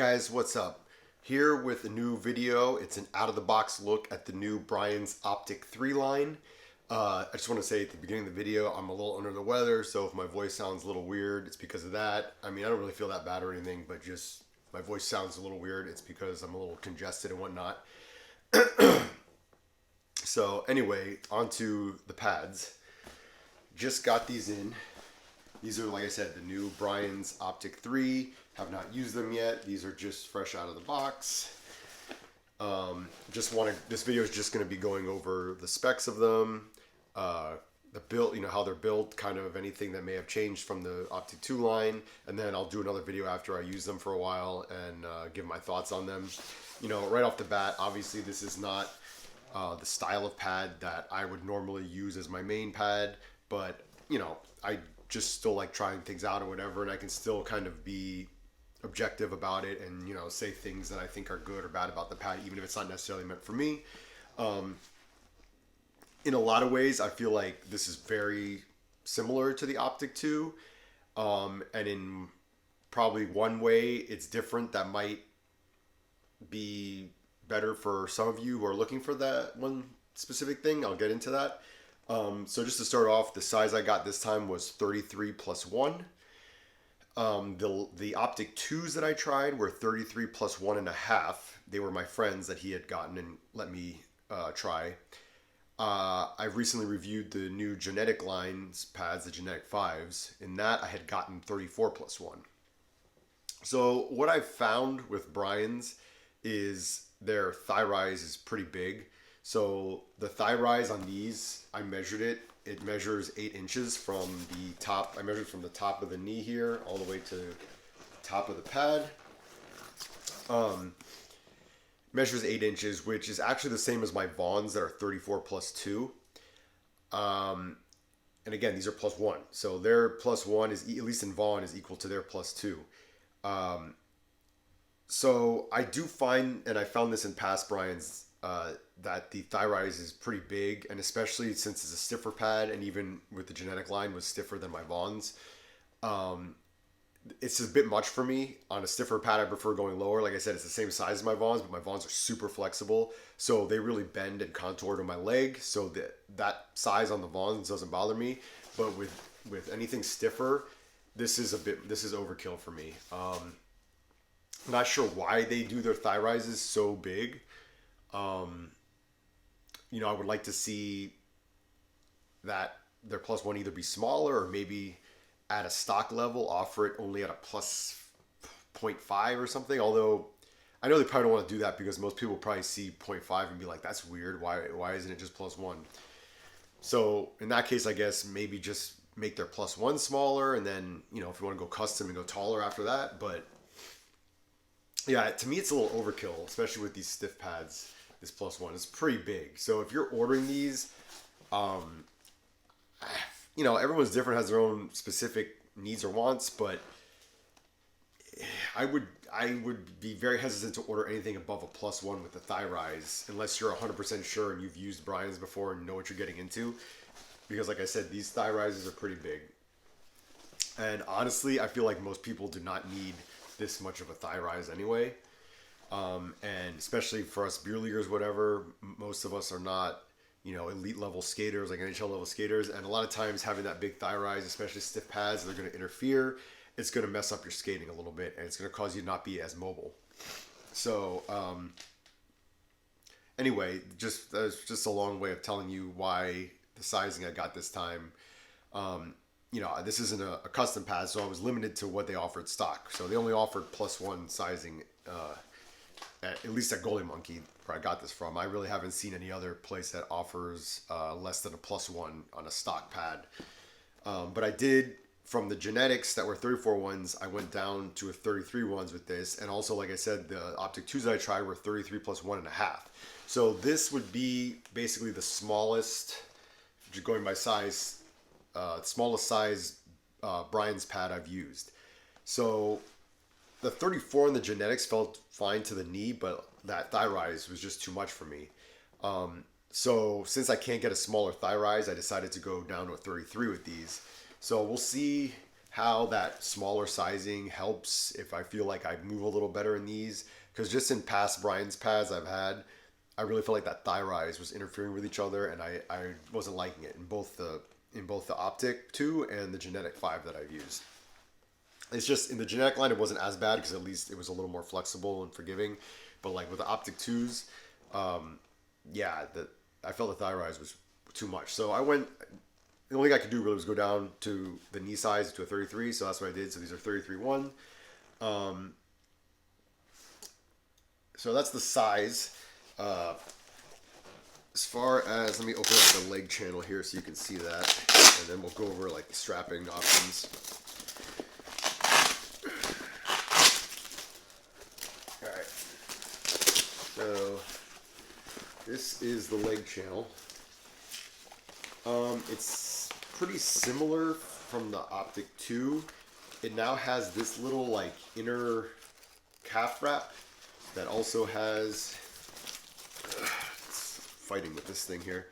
Guys, what's up? Here with a new video. It's an out-of-the-box look at the new Brian's Optik 3 line. I just want to say at the beginning of the video, I'm a little under the weather, so if my voice sounds a little weird, it's because of that. I mean, I don't really feel that bad or anything, but just my voice sounds a little weird. It's because I'm a little congested and whatnot. So anyway, onto the pads. Just got these in. These are, like I said, the new Brian's Optik 3. Have not used them yet. These are just fresh out of the box. This video is just going to be going over the specs of them, the build, how they're built, kind of anything that may have changed from the Optik 2 line, and then I'll do another video after I use them for a while and give my thoughts on them. Right off the bat, obviously this is not the style of pad that I would normally use as my main pad, but I just still like trying things out or whatever, and I can still kind of be objective about it and say things that I think are good or bad about the pad, even if it's not necessarily meant for me. In a lot of ways, I feel like this is very similar to the Optik 2, and in probably one way it's different that might be better for some of you who are looking for that one specific thing. I'll get into that. So just to start off, the size I got this time was 33+1. The Optik 2s that I tried were 33 plus 1.5. They were my friends that he had gotten and let me try. I've recently reviewed the new Genetic lines pads, the Genetic 5s. In that, I had gotten 34+1. So what I've found with Brian's is their thigh rise is pretty big. So the thigh rise on these, I measured it. It measures 8 inches from the top. I measured from the top of the knee here all the way to the top of the pad. Measures 8 inches, which is actually the same as my Vons that are 34+2. And again, these are +1. So their +1 is, at least in Vaughn, is equal to their +2. So I do find, and I found this in past Brian's, that the thigh rise is pretty big, and especially since it's a stiffer pad, and even with the Genetic line was stiffer than my Vons. It's a bit much for me. On a stiffer pad, I prefer going lower. Like I said, it's the same size as my Vons, but my Vons are super flexible, so they really bend and contour to my leg, so that size on the Vons doesn't bother me. But with anything stiffer, this is overkill for me. I'm not sure why they do their thigh rises so big. I would like to see that their +1 either be smaller or maybe at a stock level offer it only at a +0.5 or something. Although I know they probably don't want to do that because most people probably see 0.5 and be like, that's weird. Why isn't it just +1? So in that case, I guess maybe just make their +1 smaller, and then, if you want to go custom and go taller after that. But yeah, to me, it's a little overkill, especially with these stiff pads. This +1 is pretty big. So if you're ordering these, everyone's different, has their own specific needs or wants, but I would be very hesitant to order anything above a +1 with the thigh rise, unless you're 100% sure and you've used Brian's before and know what you're getting into. Because like I said, these thigh rises are pretty big. And honestly, I feel like most people do not need this much of a thigh rise anyway. And especially for us beer leaguers, whatever, most of us are not, elite level skaters, like NHL level skaters. And a lot of times having that big thigh rise, especially stiff pads, they're going to interfere. It's going to mess up your skating a little bit, and it's going to cause you to not be as mobile. So, anyway, that's just a long way of telling you why the sizing I got this time. This isn't a custom pad, so I was limited to what they offered stock. So they only offered +1 sizing, at least at Goalie Monkey, where I got this from. I really haven't seen any other place that offers less than a +1 on a stock pad. But I did, from the Genetics that were 34 ones, I went down to a 33 ones with this. And also, like I said, the Optik 2s that I tried were 33 plus 1.5. So this would be basically the smallest, just going by size, smallest size Brian's pad I've used. So the 34 in the Genetics felt fine to the knee, but that thigh rise was just too much for me. So since I can't get a smaller thigh rise, I decided to go down to a 33 with these. So we'll see how that smaller sizing helps if I feel like I move a little better in these. Because just in past Brian's pads I've had, I really felt like that thigh rise was interfering with each other, and I wasn't liking it in both the Optik 2 and the Genetic 5 that I've used. It's just in the Genetic line it wasn't as bad because at least it was a little more flexible and forgiving, but like with the Optik 2s, yeah, I felt the thigh rise was too much. So I went. The only thing I could do really was go down to the knee size to a 33. So that's what I did. So these are 33-1. So that's the size. As far as, let me open up the leg channel here so you can see that, and then we'll go over like the strapping options. All right. So this is the leg channel. It's pretty similar from the Optik 2. It now has this little like inner calf wrap that also has fighting with this thing here.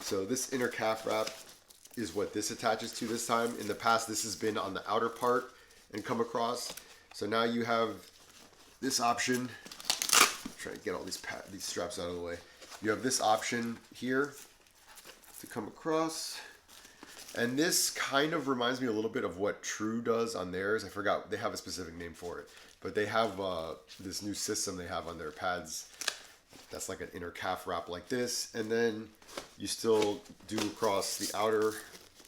So this inner calf wrap is what this attaches to this time. In the past, this has been on the outer part and come across. So now you have this option. I'm trying to get all these straps out of the way. You have this option here to come across. And this kind of reminds me a little bit of what True does on theirs. I forgot, they have a specific name for it. But they have this new system they have on their pads that's like an inner calf wrap like this. And then you still do across the outer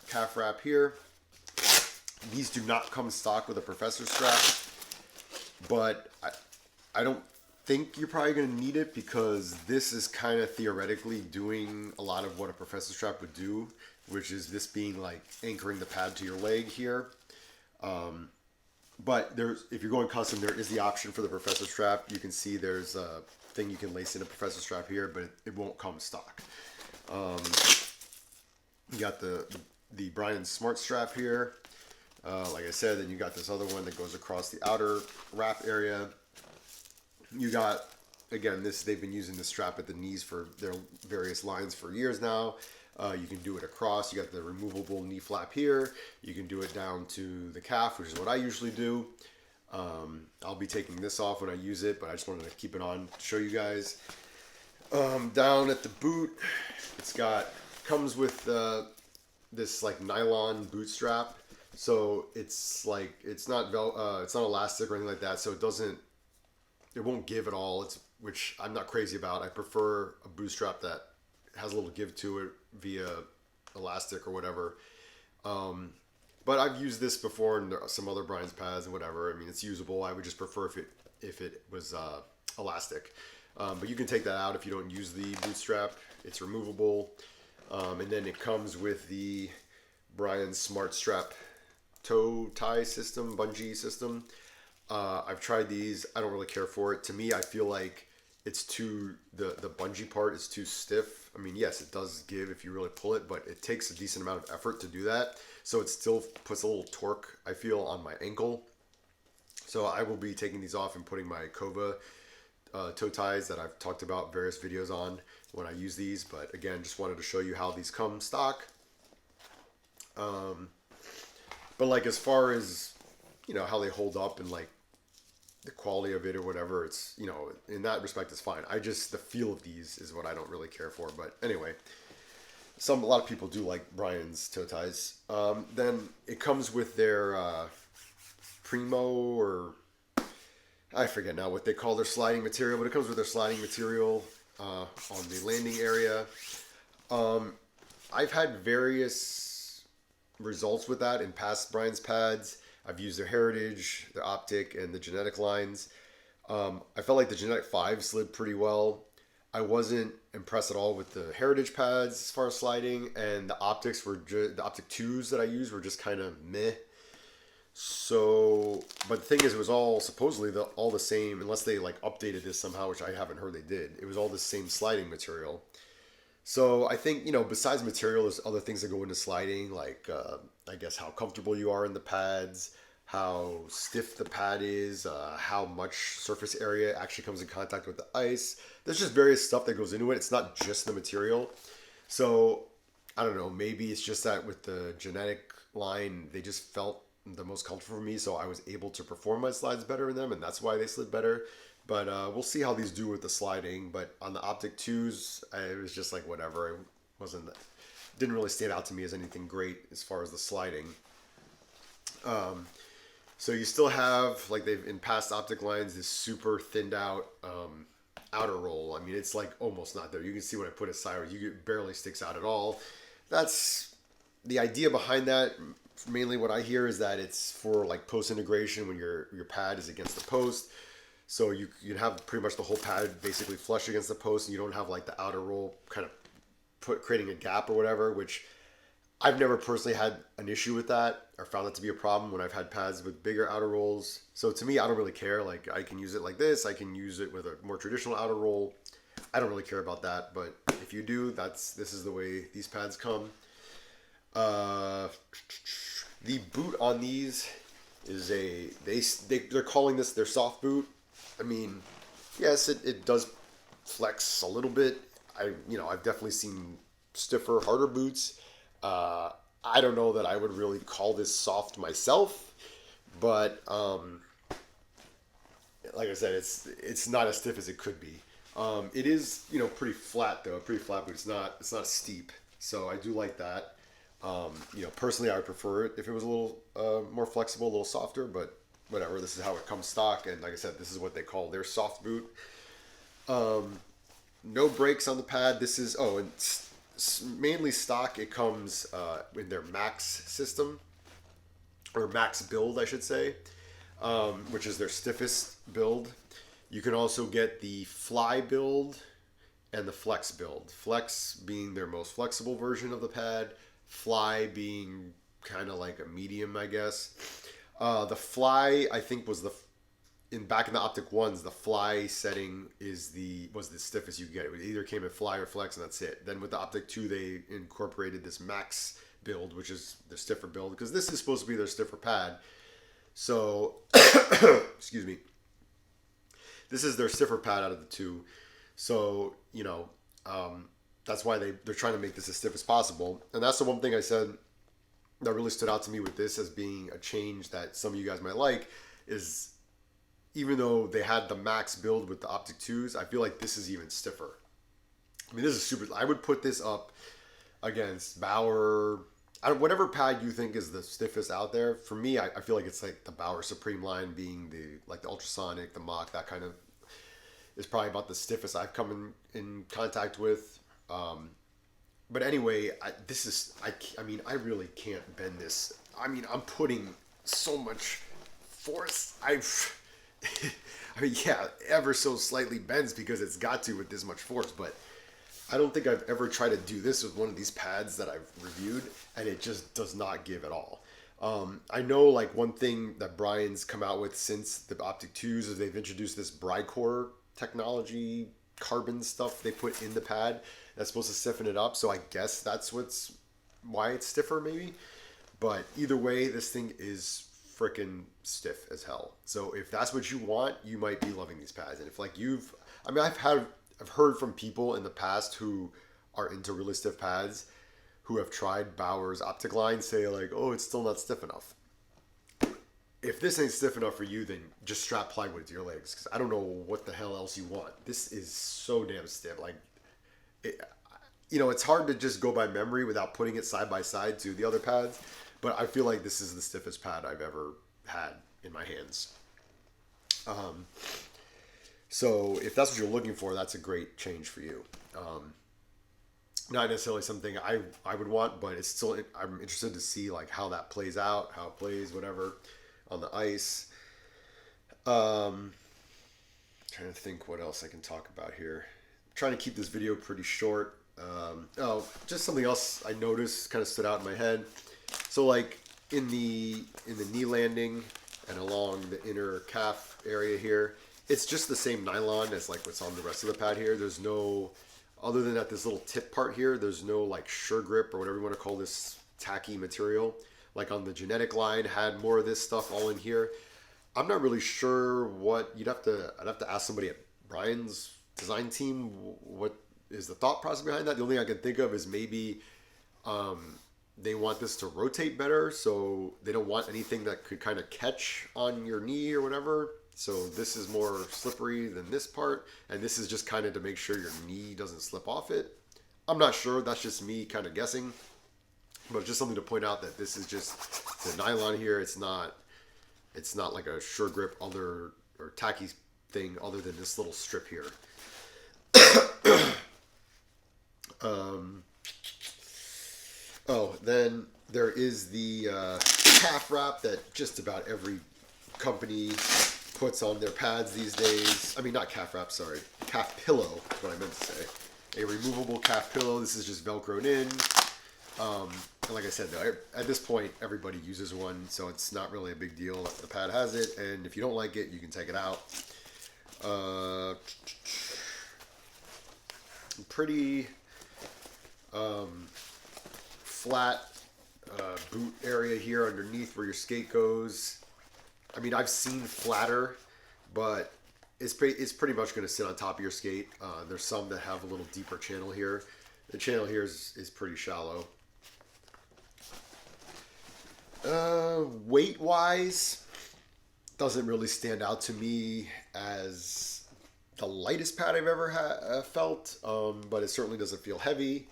calf wrap here. These do not come stock with a professor strap, but I don't think you're probably going to need it because this is kind of theoretically doing a lot of what a professor strap would do, which is this being like anchoring the pad to your leg here. But if you're going custom, there is the option for the professor strap. You can see there's a thing you can lace in a professor strap here, but it won't come stock. You got the Brian Smart strap here. Like I said, then you got this other one that goes across the outer wrap area. You got, again, they've been using the strap at the knees for their various lines for years now. You can do it across. You got the removable knee flap here. You can do it down to the calf, which is what I usually do. I'll be taking this off when I use it, but I just wanted to keep it on to show you guys. Down at the boot, comes with this like nylon boot strap. So it's like it's not elastic or anything like that. So it won't give at all. Which I'm not crazy about. I prefer a boot strap that has a little give to it via elastic or whatever. But I've used this before in some other Brian's pads and whatever. I mean, it's usable. I would just prefer if it was elastic. But you can take that out if you don't use the boot strap. It's removable. And then it comes with the Brian Smart Strap toe tie system, bungee system. I've tried these. I don't really care for it. To me, I feel like it's the bungee part is too stiff. I mean, yes, it does give if you really pull it, but it takes a decent amount of effort to do that. So it still puts a little torque, I feel, on my ankle. So I will be taking these off and putting my Kova toe ties that I've talked about various videos on when I use these. But again, just wanted to show you how these come stock. But like as far as, how they hold up and like the quality of it or whatever, it's, in that respect, it's fine. The feel of these is what I don't really care for. But anyway, a lot of people do like Brian's toe ties. Then it comes with their Primo, or I forget now what they call their sliding material, but it comes with their sliding material on the landing area. I've had various results with that in past Brian's pads. I've used their Heritage, their Optik, and the Genetic lines. I felt like the Genetic 5 slid pretty well. I wasn't impressed at all with the Heritage pads as far as sliding, and the Optics the Optik 2s that I used were just kind of meh. So, but the thing is, it was all supposedly all the same, unless they like updated this somehow, which I haven't heard they did. It was all the same sliding material. So I think, besides material, there's other things that go into sliding, like I guess how comfortable you are in the pads, how stiff the pad is, how much surface area actually comes in contact with the ice. There's just various stuff that goes into it. It's not just the material. So I don't know, maybe it's just that with the Genetic line, they just felt the most comfortable for me, so I was able to perform my slides better in them, and that's why they slid better. But we'll see how these do with the sliding. But on the Optik 2s, it was just like whatever. It wasn't didn't really stand out to me as anything great as far as the sliding. So you still have, like they've in past Optik lines, this super thinned out outer roll. I mean, it's like almost not there. You can see when I put it sideways, it barely sticks out at all. That's the idea behind that. Mainly what I hear is that it's for like post integration when your pad is against the post. So you have pretty much the whole pad basically flush against the post, and you don't have like the outer roll kind of creating a gap or whatever, which I've never personally had an issue with that or found that to be a problem when I've had pads with bigger outer rolls. So to me, I don't really care. Like I can use it like this. I can use it with a more traditional outer roll. I don't really care about that. But if you do, this is the way these pads come. The boot on these is they're calling this their soft boot. I mean, yes, it does flex a little bit. I've definitely seen stiffer, harder boots. I don't know that I would really call this soft myself, but like I said, it's not as stiff as it could be. It is pretty flat though, a pretty flat boot. It's not steep, so I do like that. Personally, I would prefer it if it was a little more flexible, a little softer, but whatever. This is how it comes stock, and like I said, this is what they call their soft boot. No brakes on the pad. This is and mainly stock. It comes in their max system, or max build, I should say, which is their stiffest build. You can also get the fly build and the flex build. Flex being their most flexible version of the pad. Fly being kind of like a medium, I guess. The fly, I think, was back in the Optik ones, the fly setting was the stiffest you could get. It either came in fly or flex, and that's it. Then with the Optik 2, they incorporated this max build, which is the stiffer build, because this is supposed to be their stiffer pad. So, excuse me. This is their stiffer pad out of the two. So, that's why they're trying to make this as stiff as possible. And that's the one thing I said that really stood out to me with this as being a change that some of you guys might like is, even though they had the max build with the Optik 2s, I feel like this is even stiffer. I mean, this is super. I would put this up against Bauer. Whatever pad you think is the stiffest out there. For me, I feel like it's like the Bauer Supreme line being the ultrasonic, the Mach, that kind of is probably about the stiffest I've come in contact with. But anyway, I really can't bend this. I mean, I'm putting so much force. Ever so slightly bends because it's got to with this much force, but I don't think I've ever tried to do this with one of these pads that I've reviewed, and it just does not give at all. I know like one thing that Brian's come out with since the Optik 2s is they've introduced this Brycore technology, carbon stuff they put in the pad that's supposed to stiffen it up. So I guess that's why it's stiffer maybe. But either way, this thing is freaking stiff as hell. So if that's what you want, you might be loving these pads. And if like I've heard from people in the past who are into really stiff pads who have tried Bauer's Optik line say like, oh, it's still not stiff enough. If this ain't stiff enough for you, then just strap plywood to your legs, because I don't know what the hell else you want. This is so damn stiff. Like, it's hard to just go by memory without putting it side by side to the other pads, but I feel like this is the stiffest pad I've ever had in my hands. So if that's what you're looking for, that's a great change for you. Not necessarily something I would want, but it's still, I'm interested to see like how that plays out, how it plays, whatever, on the ice. Trying to think what else I can talk about here. I'm trying to keep this video pretty short. Just something else I noticed kind of stood out in my head. So like in the knee landing and along the inner calf area here, it's just the same nylon as like what's on the rest of the pad here. There's no, other than at this little tip part here, there's no like sure grip or whatever you want to call this tacky material. Like on the Genetic line had more of this stuff all in here. I'm not really sure what I'd have to ask somebody at Brian's design team what is the thought process behind that. The only thing I can think of is maybe they want this to rotate better, so they don't want anything that could kind of catch on your knee or whatever. So this is more slippery than this part, and this is just kind of to make sure your knee doesn't slip off it. I'm not sure. That's just me kind of guessing, but just something to point out that this is just the nylon here. It's not like a sure grip other or tacky thing other than this little strip here. Oh, then there is the calf wrap that just about every company puts on their pads these days. I mean, not calf wrap, sorry. Calf pillow is what I meant to say. A removable calf pillow. This is just Velcroed in. And like I said, though, at this point, everybody uses one, so it's not really a big deal if the pad has it. And if you don't like it, you can take it out. Pretty flat boot area here underneath where your skate goes. I mean, I've seen flatter, but it's pretty much going to sit on top of your skate. There's some that have a little deeper channel here. The channel here is pretty shallow. Weight wise, doesn't really stand out to me as the lightest pad I've ever felt, but it certainly doesn't feel heavy.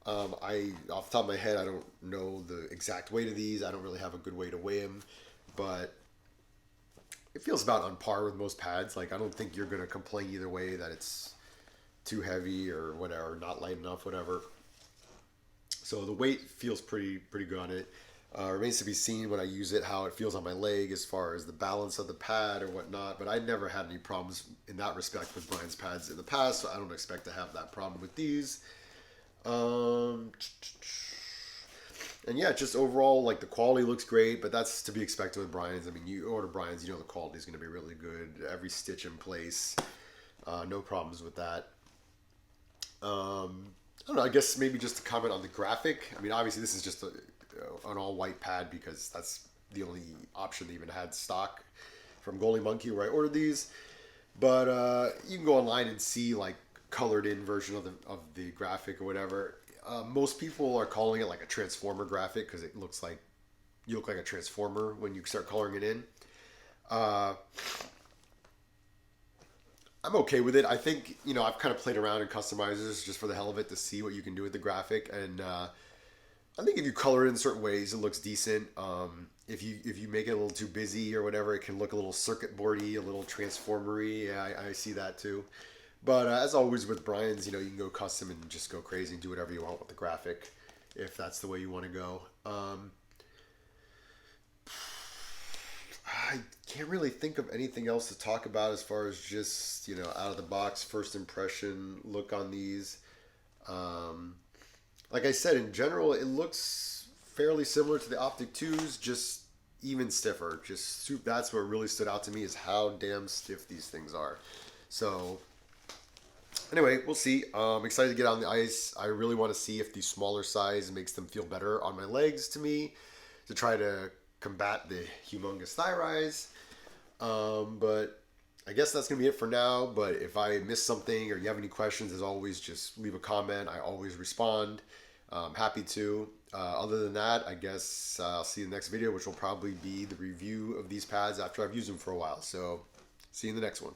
Off the top of my head, I don't know the exact weight of these. I don't really have a good way to weigh them, but it feels about on par with most pads. Like, I don't think you're going to complain either way that it's too heavy or whatever, not light enough, whatever. So the weight feels pretty good on it. Remains to be seen when I use it how it feels on my leg as far as the balance of the pad or whatnot. But I never had any problems in that respect with Brian's pads in the past, so I don't expect to have that problem with these. And yeah, just overall, like, the quality looks great, but that's to be expected with Brian's. I mean, you order Brian's, you know the quality is going to be really good. Every stitch in place, no problems with that. I don't know. I guess maybe just to comment on the graphic. I mean, obviously this is just an all white pad because that's the only option they even had stock from Goalie Monkey where I ordered these. But you can go online and see like colored in version of the graphic or whatever. Most people are calling it like a transformer graphic because it looks like you look like a transformer when you start coloring it in. I'm okay with it. I think, you know, I've kind of played around in customizers just for the hell of it to see what you can do with the graphic, and I think if you color it in certain ways, it looks decent. If you make it a little too busy or whatever, it can look a little circuit boardy, a little transformery. Yeah, I see that too. But as always with Brian's, you know, you can go custom and just go crazy and do whatever you want with the graphic, if that's the way you want to go. I can't really think of anything else to talk about as far as just, you know, out of the box first impression look on these. Like I said, in general, it looks fairly similar to the Optik 2s, just even stiffer. That's what really stood out to me is how damn stiff these things are. So anyway, we'll see. I'm excited to get on the ice. I really want to see if the smaller size makes them feel better on my legs to me to try to combat the humongous thigh rise. But I guess that's going to be it for now. But if I miss something or you have any questions, as always, just leave a comment. I always respond. I'm happy to. Other than that, I guess I'll see you in the next video, which will probably be the review of these pads after I've used them for a while. So see you in the next one.